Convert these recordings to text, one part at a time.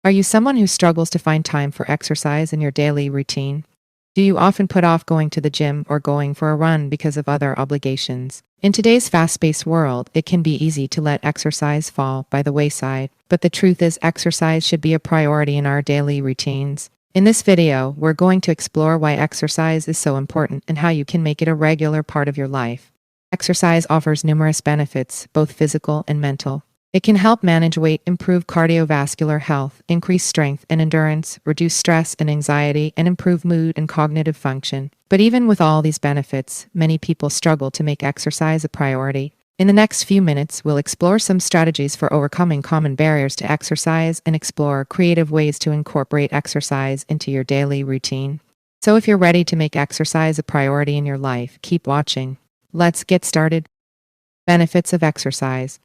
Are you someone who struggles to find time for exercise in your daily routine? Do you often put off going to the gym or going for a run because of other obligations? In today's fast-paced world, it can be easy to let exercise fall by the wayside, but the truth is exercise should be a priority in our daily routines. In this video, we're going to explore why exercise is so important and how you can make it a regular part of your life. Exercise offers numerous benefits, both physical and mental. It can help manage weight, improve cardiovascular health, increase strength and endurance, reduce stress and anxiety, and improve mood and cognitive function. But even with all these benefits, many people struggle to make exercise a priority. In the next few minutes, we'll explore some strategies for overcoming common barriers to exercise and explore creative ways to incorporate exercise into your daily routine. So if you're ready to make exercise a priority in your life, keep watching. Let's get started. Benefits of exercise.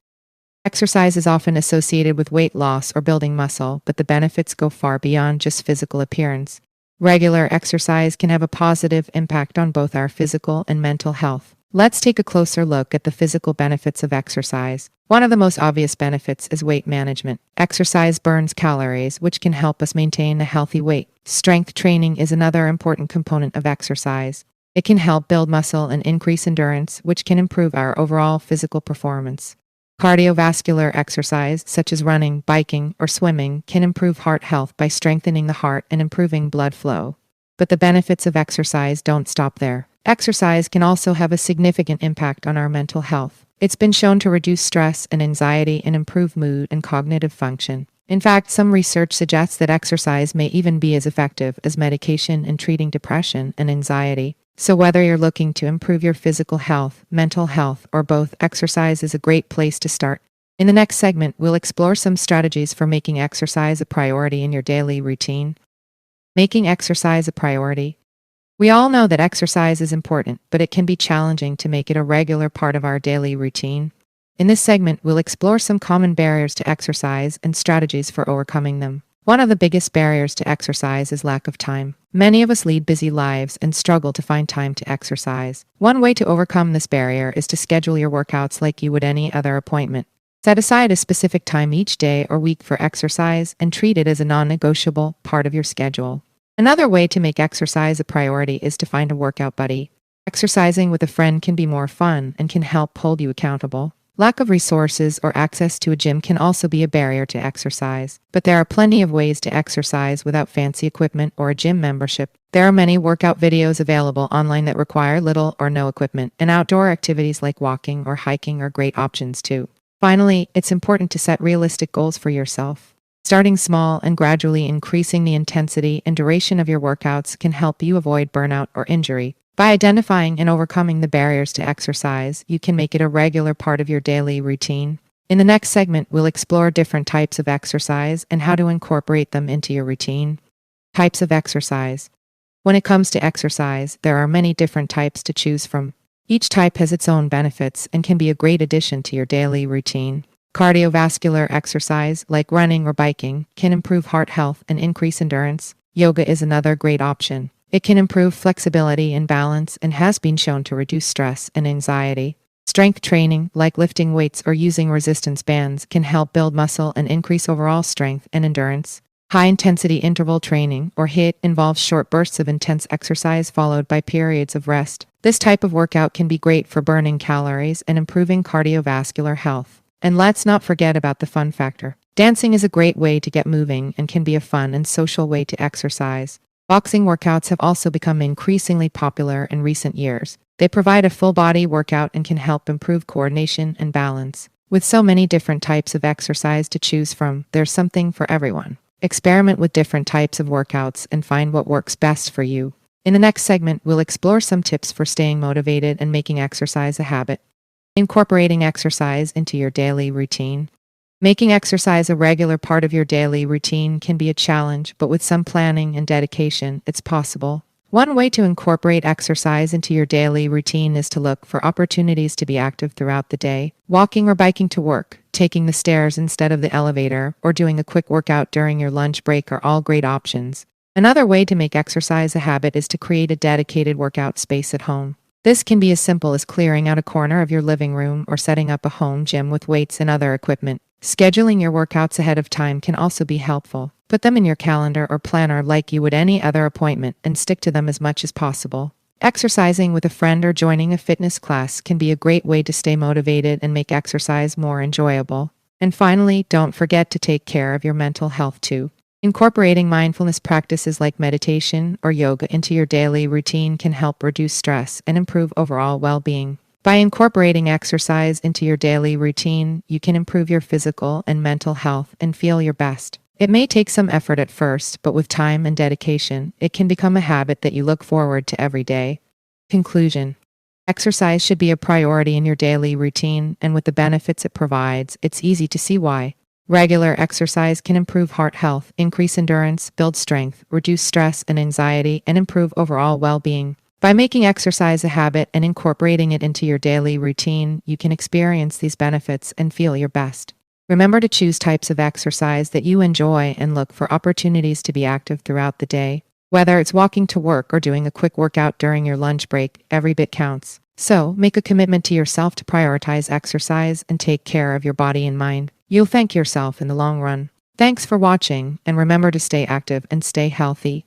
Exercise is often associated with weight loss or building muscle, but the benefits go far beyond just physical appearance. Regular exercise can have a positive impact on both our physical and mental health. Let's take a closer look at the physical benefits of exercise. One of the most obvious benefits is weight management. Exercise burns calories, which can help us maintain a healthy weight. Strength training is another important component of exercise. It can help build muscle and increase endurance, which can improve our overall physical performance. Cardiovascular exercise, such as running, biking, or swimming, can improve heart health by strengthening the heart and improving blood flow. But the benefits of exercise don't stop there. Exercise can also have a significant impact on our mental health. It's been shown to reduce stress and anxiety and improve mood and cognitive function. In fact, some research suggests that exercise may even be as effective as medication in treating depression and anxiety. So whether you're looking to improve your physical health, mental health, or both, exercise is a great place to start. In the next segment, we'll explore some strategies for making exercise a priority in your daily routine. Making exercise a priority. We all know that exercise is important, but it can be challenging to make it a regular part of our daily routine. In this segment, we'll explore some common barriers to exercise and strategies for overcoming them. One of the biggest barriers to exercise is lack of time. Many of us lead busy lives and struggle to find time to exercise. One way to overcome this barrier is to schedule your workouts like you would any other appointment. Set aside a specific time each day or week for exercise and treat it as a non-negotiable part of your schedule. Another way to make exercise a priority is to find a workout buddy. Exercising with a friend can be more fun and can help hold you accountable. Lack of resources or access to a gym can also be a barrier to exercise, but there are plenty of ways to exercise without fancy equipment or a gym membership. There are many workout videos available online that require little or no equipment, and outdoor activities like walking or hiking are great options too. Finally, it's important to set realistic goals for yourself. Starting small and gradually increasing the intensity and duration of your workouts can help you avoid burnout or injury. By identifying and overcoming the barriers to exercise, you can make it a regular part of your daily routine. In the next segment, we'll explore different types of exercise and how to incorporate them into your routine. Types of exercise. When it comes to exercise, there are many different types to choose from. Each type has its own benefits and can be a great addition to your daily routine. Cardiovascular exercise, like running or biking, can improve heart health and increase endurance. Yoga is another great option. It can improve flexibility and balance and has been shown to reduce stress and anxiety. Strength training, like lifting weights or using resistance bands, can help build muscle and increase overall strength and endurance. High-intensity interval training, or HIIT, involves short bursts of intense exercise followed by periods of rest. This type of workout can be great for burning calories and improving cardiovascular health. And let's not forget about the fun factor. Dancing is a great way to get moving and can be a fun and social way to exercise. Boxing workouts have also become increasingly popular in recent years. They provide a full-body workout and can help improve coordination and balance. With so many different types of exercise to choose from, there's something for everyone. Experiment with different types of workouts and find what works best for you. In the next segment, we'll explore some tips for staying motivated and making exercise a habit. Incorporating exercise into your daily routine. Making exercise a regular part of your daily routine can be a challenge, but with some planning and dedication, it's possible. One way to incorporate exercise into your daily routine is to look for opportunities to be active throughout the day. Walking or biking to work, taking the stairs instead of the elevator, or doing a quick workout during your lunch break are all great options. Another way to make exercise a habit is to create a dedicated workout space at home. This can be as simple as clearing out a corner of your living room or setting up a home gym with weights and other equipment. Scheduling your workouts ahead of time can also be helpful. Put them in your calendar or planner like you would any other appointment and stick to them as much as possible. Exercising with a friend or joining a fitness class can be a great way to stay motivated and make exercise more enjoyable. And finally, don't forget to take care of your mental health too. Incorporating mindfulness practices like meditation or yoga into your daily routine can help reduce stress and improve overall well-being. By incorporating exercise into your daily routine, you can improve your physical and mental health and feel your best. It may take some effort at first, but with time and dedication, it can become a habit that you look forward to every day. Conclusion. Exercise should be a priority in your daily routine, and with the benefits it provides, it's easy to see why. Regular exercise can improve heart health, increase endurance, build strength, reduce stress and anxiety, and improve overall well-being. By making exercise a habit and incorporating it into your daily routine, you can experience these benefits and feel your best. Remember to choose types of exercise that you enjoy and look for opportunities to be active throughout the day. Whether it's walking to work or doing a quick workout during your lunch break, every bit counts. So, make a commitment to yourself to prioritize exercise and take care of your body and mind. You'll thank yourself in the long run. Thanks for watching, and remember to stay active and stay healthy.